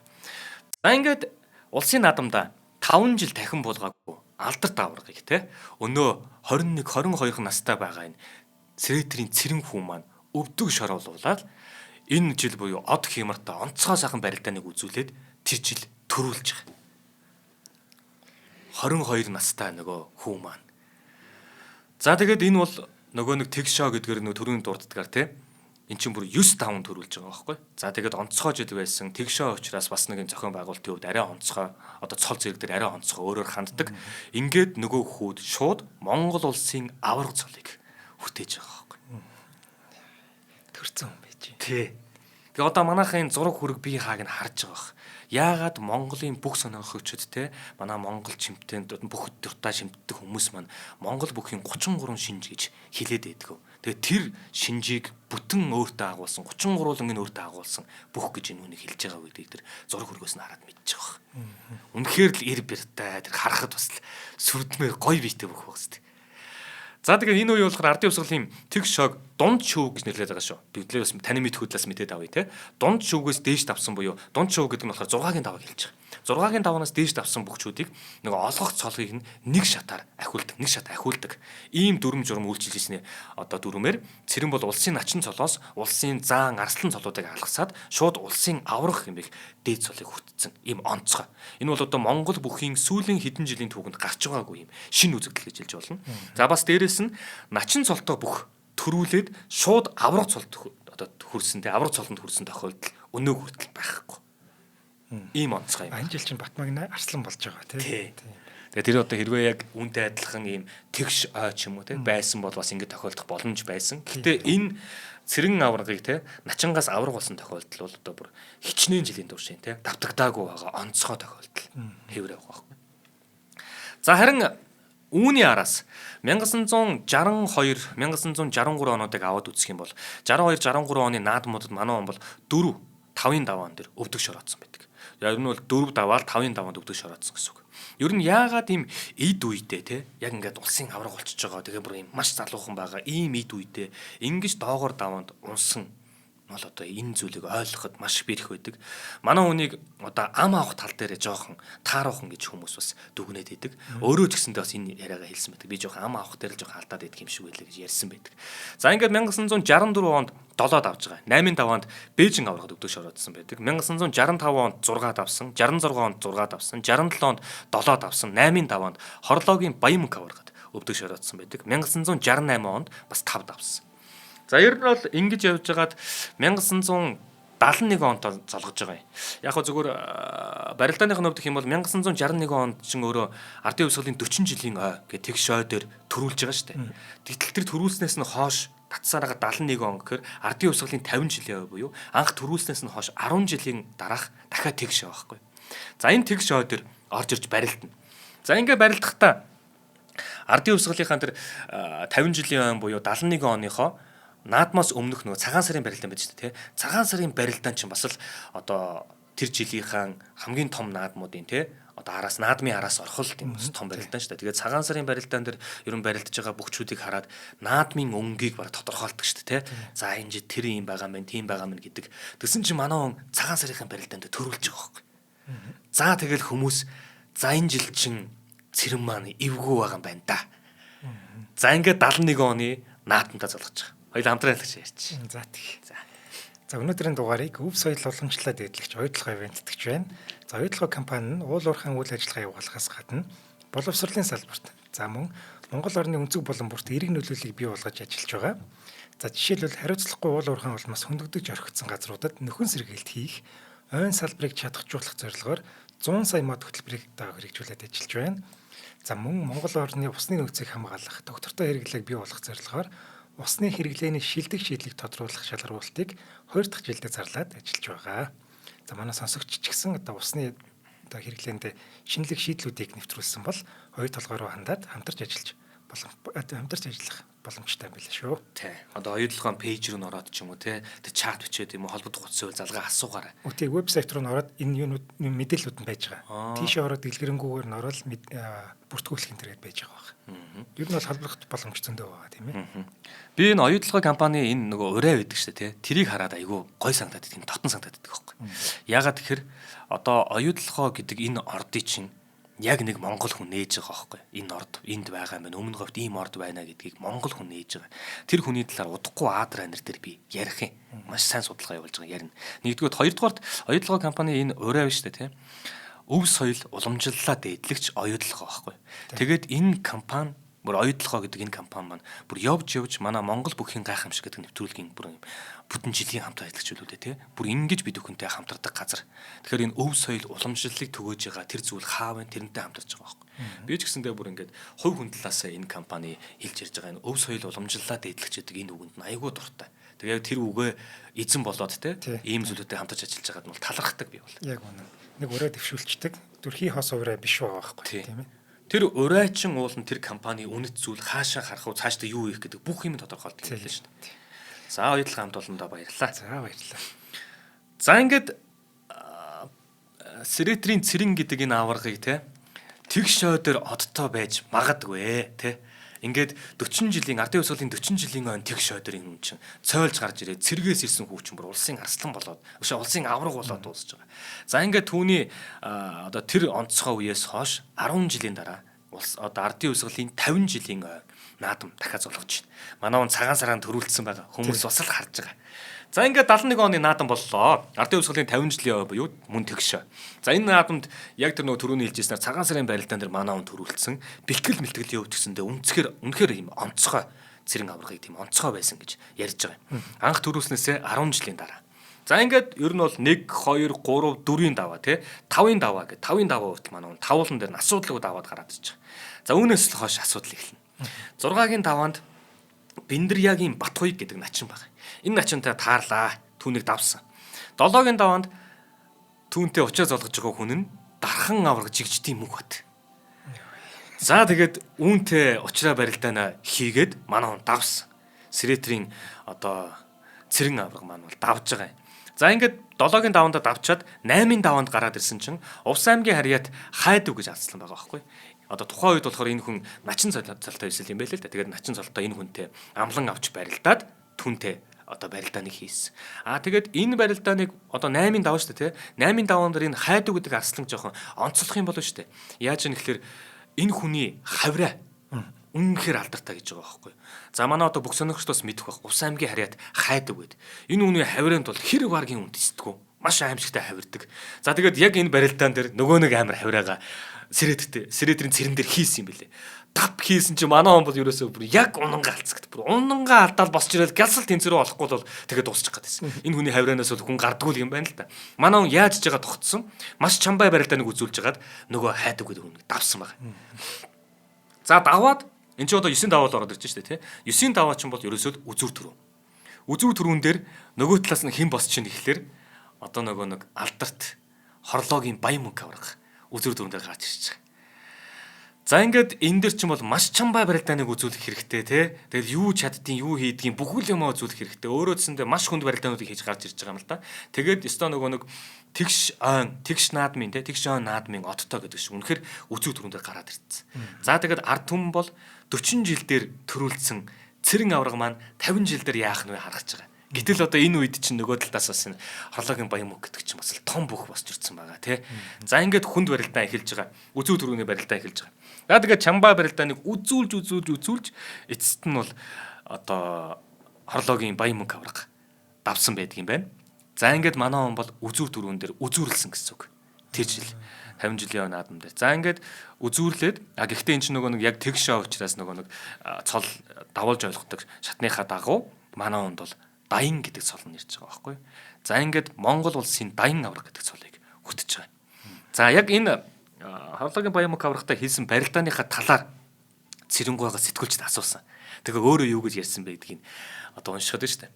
За ингээд улсын наадамда 5 жил дахин булгаагүй алдарт аврагыг те өнөө 21 22 настай байгаа энэ Сэрэтрийн цэрэн хүн маань өвдөг шороолуулаад энэ жил буюу од хямарта онцгой сайхан барилдааныг үзүүлээд тэр жил төрүүлж байгаа. 22 настай нөгөө хүн маань. За тэгээд энэ бол нөгөө нэг тэгшоо гэдгээр нөгөө төрийн дурддгаар те эн чинь бүр 9-5 төрүүлж байгаа байхгүй. За тэгээд онцгой жил байсан тэгшоо учраас бас нэг зохион байгуулалтын хувьд арай онцгой одоо цол зэрэг дээр арай онцгой өөрөөр ханддаг. Ингээд нөгөө хүүд шууд Монгол улсын авраг цолыг хүртээж байгаа байхгүй. Төрцөн юм байж. Тий. Тэгээ одоо манайхын зураг хүрэг бие хааг нь харж байгаа бах. Яагаад Монголын бүх сонирхогчд те манай Монгол чимтэнд бүх дуртай шимтдэг хүмүүс маань Монгол бүхийн 33 шинж гэж хэлээд байдг. Тэгээ тэр шинжийг бүтэн өөртөө агуулсан 33-ын өөртөө агуулсан бүх гэж энэ үнийг хэлж байгаа гэдэг тэр зураг хүргөөс нь хараад мэдчих واخ. Үнэхээр л эр бэртэй тэр харахад бас сүрдмээр гоё биетэй бүх байх зү. За тэгээд энэ үе болохоор ардын өвсгөлийн тэг шог дунд шөв гэж нэрлэдэг байгаа шүү. Бидлээ бас таны мэд хөдлөөс мэдээд авъя те. Дунд шөвгөөс дээш давсан буюу дунд шөв гэдэг нь болохоор 6-гийн давыг хэлж байгаа. 6-гийн давнаас дээш давсан бүгчүүдийг нөгөө олгох цолгийг нэг шатаар ахиулдаг, нэг шат ахиулдаг. Ийм дүрм журм үйлчилжсэн одоо дүрмээр цэрэн бол улсын начин цолоос улсын заан арслан цолуудыг алгасаад шууд улсын аврах хэмээх дээд цолыг хүртсэн. Ийм онцгой. Энэ бол одоо Монгол бүхийн сүүлийн хэдэн жилийн түүхэнд гарч байгаагүй юм шинэ үзэгдэл гэж хэлж болно. За бас дээрэс нь начин цолтой бүх төрүүлээд шууд аврах цолд одоо хүрсэн те аврах цолонд хүрсэн тохиолдол өнөө хүртэл байхгүй. Ийм онцгой юм. Энэ жил чинь Батмагна арслан болж байгаа тий. Тэгээ тэр одоо хэрвээ яг үүнтэй адилхан ийм тэгш ч юм уу те байсан бол бас ингэ тохиолдох боломж байсан. Гэхдээ энэ цэрэн аврагыг те начингаас авраг болсон тохиолдол бол одоо бүр хичнээн жилийн турш те давтагдаагүй байгаа онцгой тохиолдол хэврээ байгаа байхгүй. За харин үүний араас 1962 1963 онуудыг аваад үзэх юм бол 62 63 оны наадмуудад манай он бол 4 5-ын даваан дээр өвдөг шороодсон байдаг. Яг нь бол 4 даваал 5-ын даваанд өвдөг шороодсон гэсэн үг. Ер нь яагаад ийм эд үедээ те яг ингээд улсын авраг болчихж байгаа. Тэгээ бүр ийм маш залуухан байгаа. Ийм эд үедээ ингэж доогоор даваанд унсан бол одоо энэ зүйлийг ойлгоход маш их бэрх байдаг. Манай хүнийг одоо ам авах тал дээр жоохон тааруухан гэж хүмүүс бас дүгнээд байдаг. Өөрөө ч гэсэндээ бас энэ яриагаа хэлсэн байдаг. Би жоохон ам авах дээр л жоохон алдаад идэх юм шиг байлаа гэж ярьсан байдаг. За ингээд 1964 онд 7-д авж байгаа. 8-ын даваанд Бээжин аврагад өвдөг шороодсон байдаг. 1965 онд 6-д авсан, 66 онд 6-д авсан, 67 онд 7-д авсан, 8-ын даваанд Хорлоогийн Баянмөнх аврагад өвдөг шороодсон байдаг. 1968 онд бас 5-д авсан. За ер нь бол ингэж явж байгаад 1971 онд залгаж байгаа юм. Яг хөө зүгээр барилдааных нь хувьд гэх юм бол 1961 онд чинь өөрөө ардын өвсгөлийн 40 жилийн ой гэх тэгш ой дээр төрүүлж байгаа шүү дээ. Тэгтэл тэр төрүүлснээс нь хойш татсараа 71 он гэхээр ардын өвсгөлийн 50 жилийн ой буюу анх төрүүлснээс нь хойш 10 жилийн дараах дахиад тэгш ой байхгүй. За энэ тэгш ой дээр орж ирж барилдана. За ингээ барилдахдаа ардын өвсгөлийнхаа тэр 50 жилийн ой буюу 71 оныхоо наадмаас өмнөх нөгөө цагаан сарын барилдаан байж шүү дээ. Цагаан сарын барилдаан чинь бас л одоо тэр жилийнхаа хамгийн том наадмуудын те одоо наадмын араас орхол тийм том барилдаан шүү дээ. Тэгээд цагаан сарын барилдаан дээр ерөн барилдаж байгаа бүгчүүдийг хараад наадмын өнгийг баг тодорхойлдог шүү дээ, тэ. За энэ жи тэр юм байгаа мэн, тийм байгаа мэн гэдэг. Тэгсэн чинь манай он цагаан сарын барилдаанд төрүүлж байгаа байхгүй. За тэгэл хүмүүс за энэ жил чин цэрэн маань эвгүй байгаа юм байна да. За ингээд 71 оны наадамдаа залгаж байгаа. Хоёул хамтран ялгаж ярьчих. За тийм. За өнөөдрийн дугаарыг өв соёл уламжлалаа дээдлэгч оюутлогоо ивэнтгэж байна. За оюутлогоо компани нь уул уурхайн үйл ажиллагаа явуулахаас гадна боловсролын салбарт за мөн Монгол орны өнцөг булан бүрт эерэг нөлөөллийг бий болгож ажиллаж байгаа. За жишээлбэл хариуцлагагүй уул уурхайн улмаас хөндөгдөж орхигдсон газруудад нөхөн сэргийлт хийх, ойн салбарыг чадахжуулах зорилгоор 100 сая мод хөтөлбөрийг хэрэгжүүлээд ажиллаж байна. За мөн Монгол орны усны нөөцийг хамгаалах, доктортой хэрэглээг бий болгох зорилгоор усны хэрэглээний шилдэг шийдлийг тодруулах шалгаруултыг 2 дахь жилдээ зарлаад ажиллаж байгаа. За манай сонсогч ч гэсэн одоо усны одоо хэрэглээнд шинэлэг шийдлүүдийг нэвтрүүлсэн бол хоёр толгой руу хандаад хамтарч ажиллах боломжтой юм билээ шүү. Тий. Одоо оюутлогын пэйж рүү ороод ч юм уу те чат бичээд юм уу холбогдох утсан залгаа асуугаарай. Үгүй вебсайт руу ороод энэ юунууд мэдээллүүд нь байж байгаа. Тийшээ ороод дэлгэрэнгүйгээр нь ороод бүртгүүлэх энэ төрөд байж байгаа байна. Ер нь бол холбогдох боломж зөндөө байгаа тийм ээ. Би энэ оюутлогын компани энэ нөгөө урай байдаг шүү дээ те. Тэрийг хараад айгүй гой санагдаад тийм дотн санагдаад байдаг байхгүй. Ягаад тэгэхээр одоо оюутлогоо гэдэг энэ ордын чинь яг нэг монгол хүн нээж байгаа байхгүй. Энэ орд энд байгаа юм байна. Өмнө говьд ийм орд байна гэдгийг монгол хүн нээж байгаа. Тэр хүний талаар удахгүй Адрайнер дээр би ярих юм. Маш сайн судалгаа явуулж байгаа ярина. Нэгдүгээр, хоёрдугаарт оюутлогоо компани энэ урай биш үү те. Өв соёл уламжлалаа дээдлэгч оюутлогоо байхгүй. Тэгээд энэ компани бүр оюутлогоо гэдэг энэ компани маань бүр явж манай Монгол бүхийн гайхамшиг гэдэг нэвтрүүлгийн бүр бүтэн жилийн хамт ажиллагчлуулээ те. Бүр ингэж бид бүхэнтэй хамтардаг газар. Тэгэхээр энэ өв соёл уламжлалыг төгөөж байгаа тэр зүйл хаав вэ тэрнтэй хамтарч байгаа байхгүй. Би ч гэсэндээ бүр ингэж хувь хүн талаасаа энэ компани хэлж ярьж байгаа энэ өв соёл уламжлалаа дээдлэгч гэдэг энэ үгэнд нь айгүй дуртай. Тэгээд тэр үгээ эзэн болоод те ийм зүйлүүдэд хамтарч ажиллаж байгаад нь бол талархдаг би бол. Яг үнэ. Нэг ураа дэвшүүлчдэг. Дүрхий хос ураа биш байгаа байхгүй тийм ээ. Тэр урайчин уулын тэр компани үнэт зүйл хаашаа харах уу цаашдаа юу хийх гэдэг бүх юм тодорхойлдог юм байна шүү дээ. За оюутлогын хамт олондоо баярлалаа. За баярлалаа. За ингээд Сэрэтрийн цэрэн гэдэг энэ аваргыг те тэгш шойдоор одтой байж магадгүй те. Ингээд 40 жилийн ардын ёслолын 40 жилийн өн тэгш шойдоор энэ хүн чинь цойлж гарч ирээд цэргээс ирсэн хүүчин бүр улсын арслан болоод улсын авраг болоод дуусж байгаа. За ингээд түүний одоо тэр онцгой үеэс хойш 10 жилийн дараа одоо ардын ёслолын 50 жилийн наадам дахиад золгож байна. Манай он цагаан сараар төрүүлсэн байгаа. Хүмүүс бас л харж байгаа. За ингээд 71 оны наадам боллоо. Ардын ёслолын 50 жилийн буюу мөн тэгш. За энэ наадамд яг тэр нөгөө түрүүний хэлжсэнээр цагаан сарын барилдаан дээр манай он төрүүлсэн. Бэлтгэл мэлтгэл явуулчихсэндээ үнэхээр ийм онцгой цэрэн аваргыг тийм онцгой байсан гэж ярьж байгаа юм. Анх төрүүлснээсээ 10 жилийн дараа. За ингээд ер нь бол 1 2 3 4-ийн даваа тий 5-ын даваа гэх 5-ын даваа хүртэл манай он тавуулан дээр нь асуудлыг даваад гараад ирж байгаа. За үүнээс л хойш асуудал эхэлнэ. 6-гийн даваанд Бэндэрягийн Батхуйг гэдэг начин байна. Энэ начинтай таарлаа. Түүнийг давсан. 7-гийн даваанд түүнтэй учраа золгож байгаа хүн нь дархан авраг жигждийн мөнх бат. За тэгээд үүнтэй учраа барилдаана хийгээд манай хүн давсан. Сэрэтрийн одоо цэрэн авраг маань бол давж байгаа юм. За ингээд 7-гийн даваандаа давчаад 8-ийн даваанд гараад ирсэн чинь Увс аймгийн харьяат хайдв гэж алдсан байгаа байхгүй. Одоо тухайн үед болохоор энэ хүн начин цолтой байсан юм байл л да. Тэгээд начин цолтой энэ хүнтэй амлан авч барилдаад түүнтэй одоо барилдааныг хийсэн. Тэгээд энэ барилдааныг одоо 8-ийн даваа шүү дээ, тэ. 8-ийн даваан дээр энэ хайдв гэдэг арслан жоохон онцлох юм болов шүү дээ. Яаж юм гэхээр энэ хүний хавраа үнэхээр алдартай гэж байгаа байхгүй. За манай одоо бүх сонирхчдоос мэдэх байх. Увс аймгийн харьяат хайдв гэд. Энэ хүний хавраанд бол хэрэг баргийн үнд тисдэггүй. Маш аимшигтай хавирдаг. За тэгээд яг энэ барилдаан дээр нөгөө нэг амар хавраага Сэрэтрийн цэрэн дээр хийсэн юм билээ. Тап хийсэн чи манай он бол ерөөсөө бүр яг унангаа алцагт. Бүр унангаа алдаал босч ирэл гялсал тэнцвэрөө олохгүй бол тэгээд дуусчих гэдсэн. Энэ хүний хавраанаас бол хүн гардгуул юм байна л да. Манай он яаж ч байгаа тогтсон. Маш чамбай барилдааныг үзүүлж хагаад нөгөө хайдаг гэдэг хүнийг давсан байгаа. За даваад энэ ч одоо 9 даваа л ороод ирж штэ тий. 9 даваа ч бол ерөөсөө үзүүр төрөө. Үзүүр төрүүн дээр нөгөө талаас нь хэн босч ийн гэхлээр одоо нөгөө нэг алдарт хорлоогийн баян мөнх авраг үзүүр төрөндөө гарч ирж байгаа. За ингээд энэ дэр чинь бол маш чамбай барилдааныг үзүүлэх хэрэгтэй тий. Тэгэл юу чаддیں, юу хийдгийг бүхэл юмаа үзүүлэх хэрэгтэй. Өөрөө төсөндөө маш хүнд барилдаануудыг хийж гарч ирж байгаа юм л да. Тэгээд өстой нөгөө нэг тэгш наадмын тий, тэгш ойн наадмын оттой гэдэг шиг үнэхээр үзүү төрөндөө гараад ирсэн. За тэгээд ард түмэн бол 40 жил дээр төрүүлсэн цэрэн авраг маань 50 жил дээр яах нь вэ харагч байгаа. Гэтэл одоо энэ үед чинь нөгөө талаас бас энэ хорлоогийн баян мөнгө гэдэг чинь бас том бүх босч ирсэн байгаа тий. За ингээд хүнд барилдаан эхэлж байгаа. Үзүү төрөний барилдаан эхэлж байгаа. За тэгээд чамбаа барилдааныг үзүүлж эцэст нь бол одоо хорлоогийн баян мөнгө авраг давсан байдаг юм байна. За ингээд манай хүн бол үзүүр төрүүн дээр үзүүрлсэн гэсэн үг. Тэр жил 50 жилийн наадам дээр. За ингээд үзүүрлээд гэхдээ эн чинь нөгөө нэг яг тэгшээ учраас нөгөө нэг цол давуулж ойлгодог шатныхаа дагуу манай хүнд бол даян гэдэг цол нь ирж байгаа байхгүй. За ингээд Монгол улсын даян авраг гэдэг цолыг хөтөж байгаа. За яг энэ хорлоогийн баян мөнгө аврагтай хийсэн барилдааныхаа талаар Цэрэнгуйгаа сэтгүүлчд асуусан. Тэгээ өөрөө юу гэж ярьсан бэ гэдгийг одоо уншихад байна шүү дээ.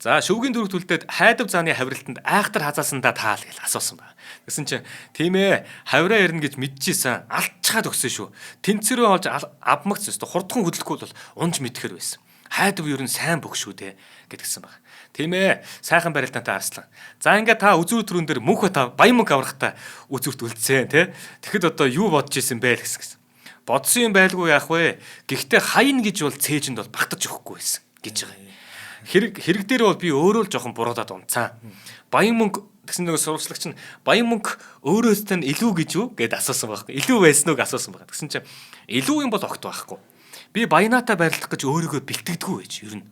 За шүүгийн дөрөв түлдээд хайдав зааны хавралтанд айхтар хазаасандаа таал гэж асуусан байна. Гэсэн чинь тийм ээ хавраа ярина гэж мэдчихсэн алдчихад өгсөн шүү. Тэнцвэрээ олж авмагц өстө хурдхан хөдлөхгүй бол унж мэдхээр байсан. Хайдав ер нь сайн бүх шүү дээ гэдгсэн баг. Тийм ээ сайхан барилдаантай арслан. За ингээ та үзүүр төрөн дээр мөнх та баян мөнгө аврахтаа үзүүрт үлдсэн тий. Тэгэхэд одоо юу бодож исэн бэ гэсэн. Бодсон юм байлгүй яах вэ? Гэхдээ хайн гэж бол цээжинд бол багтаж өгөхгүй байсан гэж байгаа. Хэрэг дээр бол би өөрөө л жоохон буруудаад унцаа. Баян мөнгө гэсэн нэг сурвалжлагч нь баян мөнгө өөрөөсөө нь илүү гэж юу гэд асуусан байхгүй. Илүү байсан уу гэж асуусан байгаа. Тэгсэн чинь илүү юм бол огт байхгүй. Би баянаатай барилдах гэж өөрийгөө бэлтгэдэггүй байж ер нь.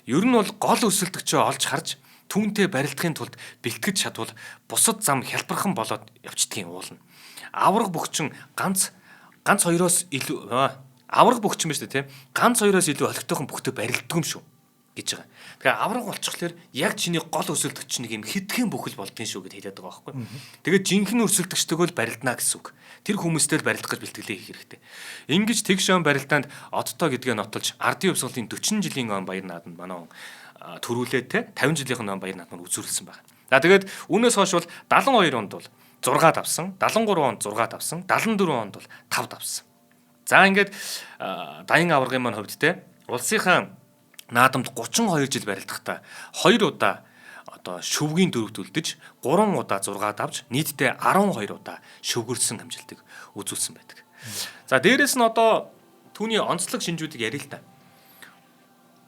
Ер нь бол гол өсөлтөгчөө олж харж түүнтэй барилдахын тулд бэлтгэж чадвал бусад зам хялбархан болоод явцдгийн уулна. Авраг бөхчин ганц хоёроос илүү авраг бөхчин биш үү те? Ганц хоёроос илүү олигтойхон бүхтө барилддаг юм шүү гэж байгаа. Тэгэхээр авраг болчихлоор яг чиний гол өсөлтөгч нэг юм хитгэн бүхэл болдгийн шүү гэд хэлээд байгаа байхгүй. Тэгээд жинхэнэ өсөлтөгчтэйгөө л барилдана гэсэн үг. Тэр хүмүүстэй л барилдах гэж бэлтгэлээ хийх хэрэгтэй. Ингиж тэгш он барилдаанд одтой гэдгээ нотолж ардын өвсгөлийн 40 жилийн он баяр нааданд манай төрүүлээд те 50 жилийнхэн он баяр нааданд үзүүлсэн байна. За тэгээд үүнээс хойш бол 72 онд бол 6 давсан, 73 онд 6 давсан, 74 онд бол 5 давсан. За ингээд даян аврагын маань хувьд те улсынхаа наадамд 32 жил барилдахдаа 2 удаа одоо шүвгийн дөрөвт үлдэж 3 удаа 6 давж нийтдээ 12 удаа шүвгэрсэн амжилтыг үзүүлсэн байдаг. За дээрэс нь одоо түүний онцлог шинжүүдийг ярил л та.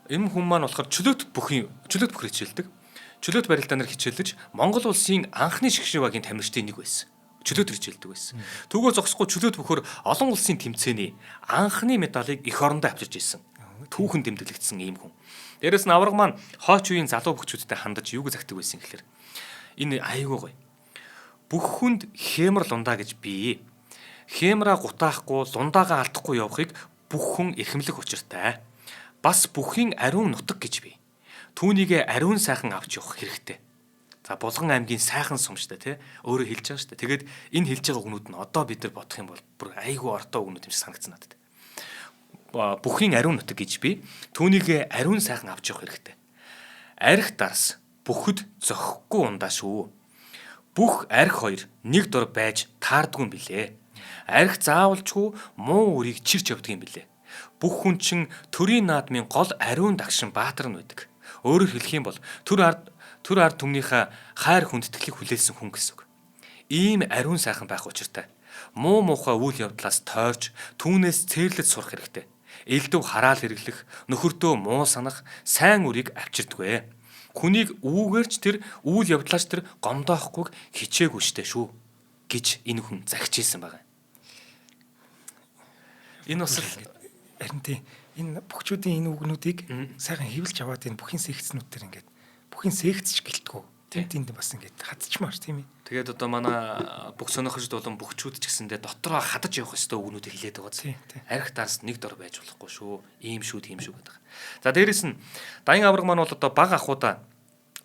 Энэ хүн маань болохоор чөлөөт бөхөр хичээлдэг. Чөлөөт барилдаанаар хичээлж Монгол улсын анхны шгшивагийн тамирчдын нэг байсан. Чөлөөт хичээлдэг байсан. Түүгээр зогсохгүй чөлөөт бөхөр олон улсын тэмцээний анхны медалийг эх орондоо авчирч ирсэн. Түүхэн тэмдэглэгдсэн ийм хүн. Дээрээс нь авраг маань хойч үеийн залуу хөгчүүдтэй хандаж юуг загтаг байсан гэхээр энэ аюу гоё. Бүх хүнд хэмэр лундаа гэж бий. Хэмраа гутаахгүй лундаагаа алдахгүй явахыг бүх хүн эрхэмлэх учиртай. Бас бүхийн ариун нутаг гэж бий. Түүнийгээ ариун сайхан авч явах хэрэгтэй. За Булган аймгийн сайхан сумштай тий өөрөө хэлж байгаа шүү дээ. Тэгээд энэ хэлж байгаа үгнүүд нь одоо бид нар бодох юм бол бүр айгүй ортой үгнүүд юм шиг санагдсан надад. Бүхийн ариун нутаг гэж би түүнийг ариун сайхан авч явах хэрэгтэй. Арх дарс бүхэд зохихгүй ундаа шүү. Бүх арх хоёр нэг дор байж таардгүй юм билээ. Арх заавалчгүй муу үрийг чирч явдаг юм билээ. Бүх хүн чин төрийн наадмын гол ариун дагшин баатар нь байдаг. Өөрөөр хэлэх юм бол төр ард түмнийхээ хайр хүндэтгэлийг хүлээлсэн хүн гэсэн үг. Ийм ариун сайхан байх учиртай. Муу муухай үйл явдлаас тойрч түүнээс цээрлэж сурах хэрэгтэй. Элдв хараал хэрэглэх, нөхөртөө муу санах, сайн үрийг авчирдагвэ. Хүнийг үүгээрч тэр үйл явдлаач тэр гомдоохгүй хичээгүй штэ шүү гэж энэ хүн загчээсэн байгаа. Энэ бас харин тийм энэ бөхчүүдийн энэ үгнүүдийг сайхан хэвлж аваад энэ бүхийн секцнүүд төр ингээд бүхийн секцч гэлтгүү. Тэнд бас ингээд хадчмаар тийм ээ. Тэгээд одоо манай бүх сонирхолчд болон бөхчүүд ч гэсэндээ дотроо хадаж явах ёстой үгнүүдийг хэлээд байгаа. Арх дарс нэг дор байж болохгүй шүү. Ийм шүү, тийм шүү гэдэг. За дээрэс нь даян авраг маань бол одоо баг ахуудаа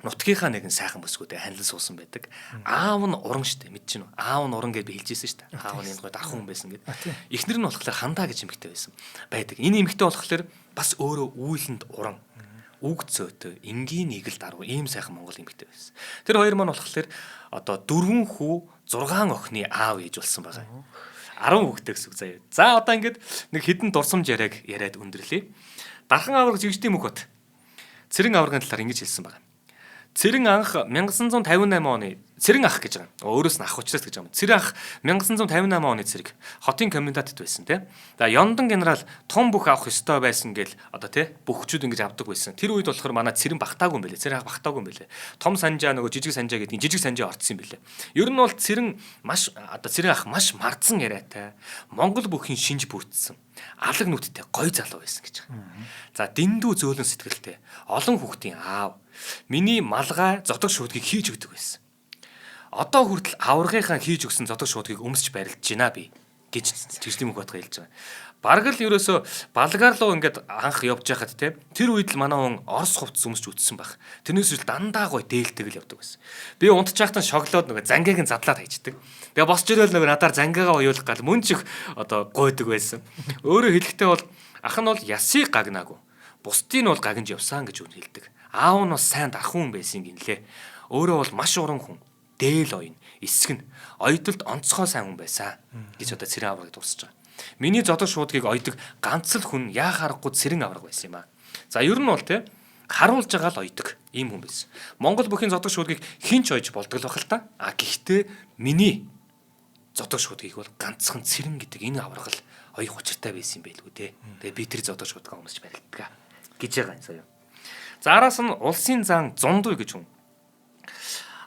нутгийнхаа нэгэн сайхан бүсгүүдэд ханилан суусан байдаг. Аав нь уран штэ мэдэж байна уу? Аав нь уран гэж би хэлжсэн штэ. Аав нь энэ гой дархан хүн байсан гэд. Эхнэр нь болохоор хандаа гэж эмэгтэй байсан байдаг. Энэ эмэгтэй болохоор бас өөрөө үйлэнд уран үг зөөтэй энгийн нийгэл даруй ийм сайхан монгол эмэгтэй байсан. Тэр хоёр маань болохоор одоо 4 хүү 6 охины аав ээж болсон байгаа. 10 хүүхдтэй гэсэн үг заяа. За одоо ингээд нэг хідэн дурсамж яриад өндөрлөе. Дархан аварга жигждийн мөх бат. Цэрэн аваргын талаар ингэж хэлсэн байна. Цэрэн анх 1958 оны Цэрэн ах гэж байгаа. Өөрөөс нь ах учраас гэж байгаа юм. Цэрэн ах 1958 оны цэрэг хотын комендантд байсан тий. За Ёндон генерал том бүх авах ёстой байсан гэл одоо тий бүхчүүд ингэж авдаг байсан. Тэр үед болохоор манай Цэрэн багтаагүй юм байлээ. Цэрэн ах багтаагүй юм байлээ. Том санжаа нөгөө жижиг санжаа гэдэг жижиг санжаа орцсон юм байлээ. Ер нь бол Цэрэн Цэрэн ах маш мардсан яриатай. Монгол бүхийн шинж бүрдсэн. Алаг нүдтэй гой залуу байсан гэж байгаа. За дэндүү зөөлөн сэтгэлтэй олон хүүхдийн аав. Миний малгай зотог шуудгийг хийж өгдөг байсан. Одоо хүртэл аваргынхаа хийж өгсөн зотог шуудгийг өмсч барилдаж байна би гэж жижиг мөх батга хэлж байгаа. Бараг л ерөөсө балгаар руу ингээд анх явж байхад те тэр үед л манай хүн орос хувцас өмсч үтсэн баг. Тэрнээс л дандаа гой дээлдэг л явдаг байсан. Би унтж байхад шоколад нөгөө зангааг нь задлаад хайчдаг. Тэгээ босч ирэл нөгөө надаар зангаагаа уйлах гал мөн чих одоо гойдаг байсан. Өөрөөр хэлэхдээ бол ах нь бол ясыг гагнаагүй. Бусдыг нь бол гагнж явсан гэж үн хэлдэг. Аав нь бас сайн дархан хүн байсан гинлээ. Өөрөө бол маш уран хүн. Дээл оён, эсэг нь ойдолд онцгой сайн хүн байсан гэж одоо Цэрэн аваргыг дурсаж байгаа. Миний зодог шуудгийг ойдог ганц л хүн яа харахгүй Цэрэн аварга байсан юм аа. За ер нь бол те харуулж байгаа л ойдог ийм хүн байсан. Монгол бүхийн зодог шуудгийг хинч ойж болдог л бахал та. А гэхдээ миний зодог шуудгийг бол ганцхан Цэрэн гэдэг энэ аварга л оёх учиртай байсан юм байлгүй те. Тэгээ би тэр зодог шуудгаа өмсч барилддаг гэж байгаа юм сая. За араас нь улсын зан зундуй гэж хүн.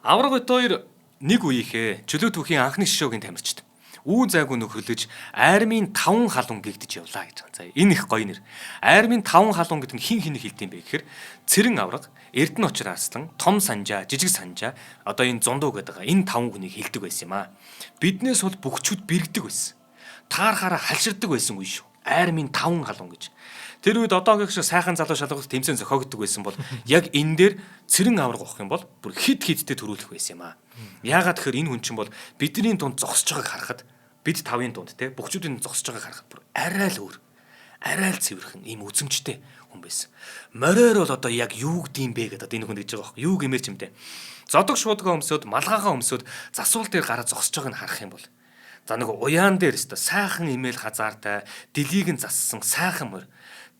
Аварга хоёр нэг үеийнхээ чөлөө түүхийн анхны шишөөгийн тамирчид үү зайгүй нөхөрлөж айрмын 5 халуун гэгдэж явлаа гэж байгаа. За энэ их гоё нэр. Айрмын 5 халуун гэдэг нь хин хэнийг хэлдэм бэ гэхээр Цэрэн аварга, Эрдэнэ очир арслан, том санжаа, жижиг санжаа одоо энэ зундуу гэдэг байгаа. Энэ 5 хүнийг хэлдэг байсан юм аа. Биднээс бол бүгчүүд бэргдэг байсан. Таархаараа халширдаг байсан үе шүү. Айрмын 5 халуун гэж. Тэр үед одоогийн шиг сайхан залуу шалгуулт тэмцээн зохиогддог байсан бол яг энэ дээр Цэрэн аварга авах юм бол бүр хит хиттэй төрүүлэх байсан юм аа. Яагаад тэгэхээр энэ хүн чинь бол бидний дунд зогсож байгааг харахад бид 5-ын дунд те бүгчүүдийн зогсож байгааг харахад бүр арай л өөр. Арай л цэвэрхэн ийм үзэмжтэй хүн байсан. Мориор бол одоо яг юу гэдэм бэ гэдэг энэ хүн гэж байгаа байхгүй юу гэмээр ч юм те. Зодог шуудгаа өмсөд малгаагаа өмсөд засвал дээр гараа зогсож байгааг нь харах юм бол за нэг уяан дээр өстө сайхан имэйл хазаартай дэлийг нь зассан сайхан морь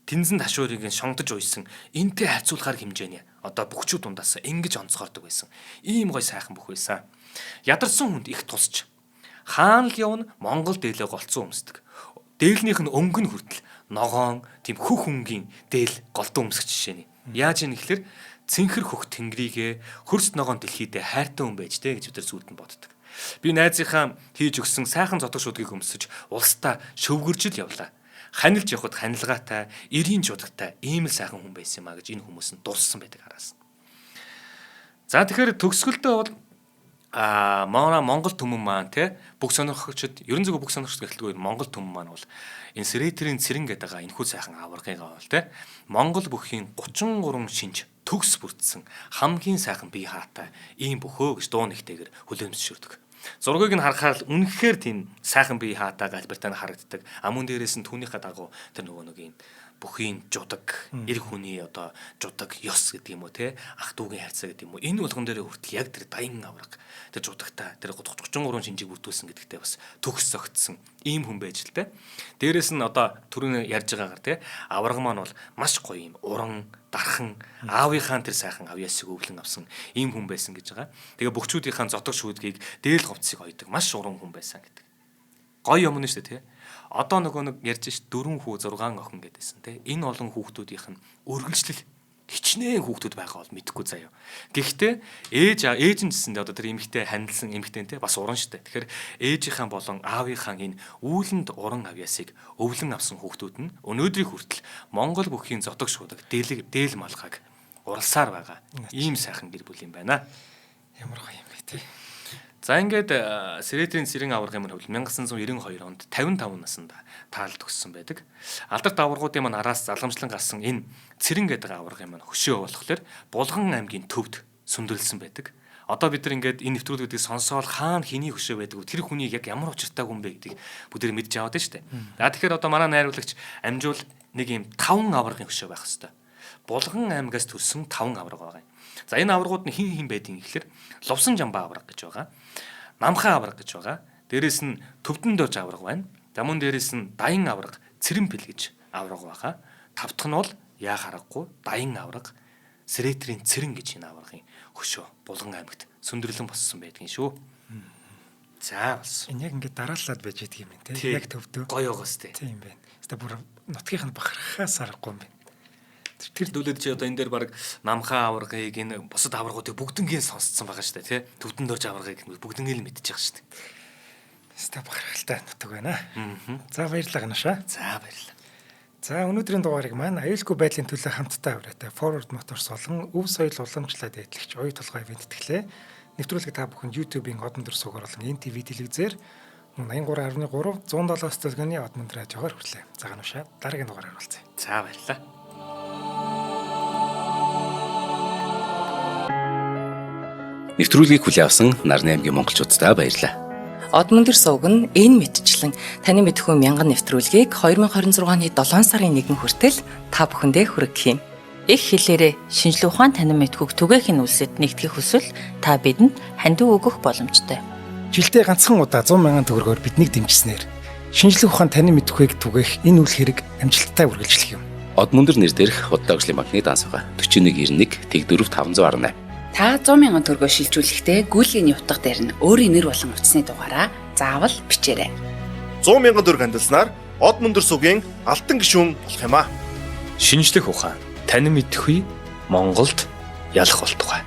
тэнзэн ташуурыг нь шонгодож уйсан энтэй хайцуулахар хэмжээний одоо бүгчүүд дундаас ингэж онцгордог байсан. Ийм гой сайхан бүх байсан. Ядарсан хүнд их тусч хаан л явна Монгол дээлээ голцсон өмсдөг. Дээлнийх нь өнгө нь хүртэл ногоон тийм хөх өнгийн дээл голдон өмсөх жишээ нь. Яаж ийм гэхээр цэнхэр хөх тэнгэрийгээ хөрс ногоон дэлхийдээ хайртай хүн байж тэ гэж бид нар зүуд нь боддог. Би найзынхаа хийж өгсөн сайхан зотог шуудгийг өмсөж улстай шөвгөржил явлаа. Ханилж явахад ханилгаатай, эрийн жудагтай ийм л сайхан хүн байсан юм а гэж энэ хүмүүс нь дурссан байдаг араас. За тэгэхээр төгсгөлдөө бол манай Монгол түмэн маань те бүх сонирхогчд ерөн зөв бүх сонирхогчд эхлэхгүй Монгол түмэн маань бол энэ Сэрэтрийн Цэрэн гэдэг энэхүү сайхан аваргыгаа бол те Монгол бүхийн 33 шинж төгс бүрдсэн хамгийн сайхан бие хаатай ийм бөхөө гэж дуу нэгтэйгэр хүлээмжшүүлдэг. Зургийг нь харахаар үнэхээр тийм сайхан бие хаатай галбиртай харагддаг. Амун дээрээс нь түүнийхээ дагуу тэр нөгөө нэг юм бүхийн жудаг, эр хүний одоо жудаг ёс гэдэг юм уу те ах дүүгийн хайрцаг гэдэг юм уу энэ болгон дээр хүртэл яг тэр даян авраг тэр жудагтай тэр 33 шинжийг бүрдүүлсэн гэдэгтээ бас төгс зогтсон ийм хүн байж л те. Дээрээс нь одоо түрүүний ярьж байгаагаар те авраг маань бол маш гоё юм уран дархан аавынхаа тэр сайхан авьяасыг өвлөн авсан ийм хүн байсан гэж байгаа. Тэгээ бүгчүүдийнхаа зотог шүүдгийг дээл говцыг ойдог маш уран хүн байсан гэдэг. Гоё юм нь шүү дээ те. Одоо нөгөө нэг ярьж ш 4 хүү 6 охин гэдээсэн те. Энэ олон хүүхдүүдийнх нь өргөлжлөл хичнээн хүүхдүүд байгаа бол мэдэхгүй заяа. Гэхдээ ээж нь гэсэндээ одоо тэр эмэгтэй ханилсан эмэгтэй те бас уран штэ. Тэгэхээр ээжийнхаа болон аавынхаа энэ үүлэнд уран авьяасыг өвлөн авсан хүүхдүүд нь өнөөдрийн хүртэл Монгол бүхийн зотог шуудаг дээл малгайг уралсаар байгаа. Ийм сайхан гэр бүл юм байна. Ямар гоё юм бэ те. За ингээд Сэрэтрийн Цэрэн аваргын маань хувьд 1992 онд 55 наснд таалд төгссөн байдаг. Алдарт аваргуудын маань араас залгамжлан гарсан энэ Цэрэн гэдэг аваргын маань хөшөө болохоор Булган аймгийн төвд сүндэрлсэн байдаг. Одоо бид нар ингээд энэ нэвтрүүлгүүдийг сонсоол хаана хэний хөшөө байдаг вэ? Тэр хүний яг ямар учиртай хүн бэ гэдгийг бүгд мэдж аваад байна шүү дээ. За тэгэхээр одоо манай найруулагч амжуул нэг юм 5 аваргын хөшөө байх хэвээр. Булган аймгаас төрсэн 5 аварга байгаа юм. За энэ аваргууд нь хин байдгийг гэхээр Лувсан жамбаа аварга гэж байгаа. Намхан аварга гэж байгаа. Дээрээс нь төвдөн дорж авраг байна. За мөн дээрээс нь даян авраг, цэрэмпэл гэж авраг байгаа. Тав дахь нь бол яа харахгүй даян авраг, Сэрэтрийн цэрэн гэж энэ аврагын хөшөө Булган аймагт сүндэрлэн боссон байдгийн шүү. За болсон. Энэ яг ингээд дараалаад байж идэг юм те. Тий. Яг төвдөө. Гоё байгаас тээ. Тийм байна. Хэвээ бүр нутгийнх нь бахархаас аргагүй юм байна. Тэр дүүлээд чи одоо энэ дээр баг намхаа аврагыг энэ бусад аврагуудыг бүгднгийн сонсцсон байгаа шүү дээ тий. Төвдөн дорж аврагыг бүгднгийн л мэдчихэж байгаа шүү дээ. Хэвээ бахархалтай нутаг байна. Аа. За баярлалаа Ганушаа. За баярлалаа. За өнөөдрийн дугаарыг маань аюулгүй байдлын төлөө хамтдаа авраатай Forward Motors болон өв соёл уламжлалт эдэлэгч оюу толгой ивент тэтгэлээ. Нэвтрүүлэг та бүхэн YouTube-ийн Од Мөндөр суугаар болон NTV телевизээр 83.3 107 студioны Од Мөндөр радиогоор хүрлээ. За Ганушаа дараагийн дугаараар уулзъя. За баярлалаа. Нэвтрүүлгийг хүлээн авсан Нарны аймгийн монголчуудаа баярлалаа. Од Мөндөр сувг нь энэ мэдчлэн таны мэдхүйн мянган нэвтрүүлгийг 2026 оны 7 сарын 1 хүртэл та бүхэндээ хүргэх юм. Их хэлээрээ шинжлэх ухаан танин мэдхүйг түгээхийн үлсэд нэгтгэх хүсвэл та бидэнд хандив өгөх боломжтой. Жилдээ ганцхан удаа 100,000 төгрөгөөр биднийг дэмжснээр шинжлэх ухаан танин мэдхүйг түгээх энэ үйл хэрэг амжилттай үргэлжлэх юм. Од Мөндөр нэр дээрх Худалдаа өвчлийн банкны дансгаа 4191 тэгдүрв 518. Та 100,000 төгрөгөөр шилжүүлэхдээ гүйлгээний утга дээр нь өөрийн нэр болон утасны дугаараа заавал бичээрэй. 100,000 төгрөг хандалснаар Од Мөндөр сувгийн алтан гишүүн болох юм а. Шинжлэх ухаан танин мэдхгүй Монголд ялах болтугай.